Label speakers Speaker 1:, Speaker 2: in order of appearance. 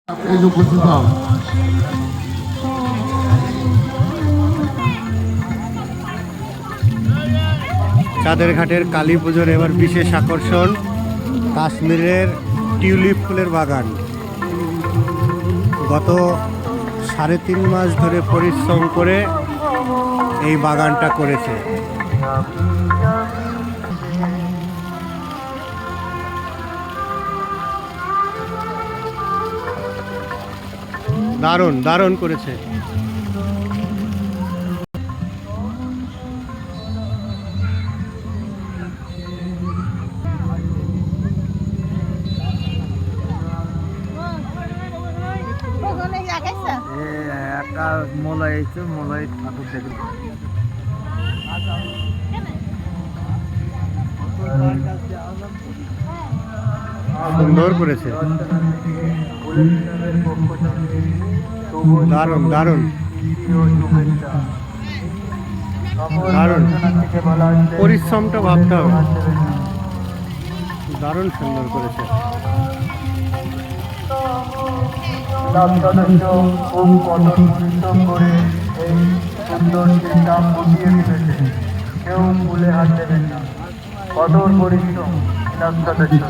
Speaker 1: উপস্থিত হন।
Speaker 2: চাঁদের ঘাটের কালী পুজোর এবার বিশেষ আকর্ষণ কাশ্মীরের টিউলিপ ফুলের বাগান। গত 3.5 মাস ধরে পরিশ্রম করে এই বাগানটা করেছে। দারুণ দারুণ করেছে।
Speaker 3: একটা মলাই হয়েছে, মলাই ঠাকুর দেখে
Speaker 2: সুন্দর করেছে, দারুণ দারুণ দারুণ। পরিশ্রমটা ভাবতে হবে, দারুণ সুন্দর করেছে।
Speaker 3: খুব কঠোর পরিশ্রম করে এই সুন্দর চিন্তা ফুটিয়ে তুলেছে। কেউ ভুলে হাত দেবেন না, কঠোর পরিশ্রম সদস্য।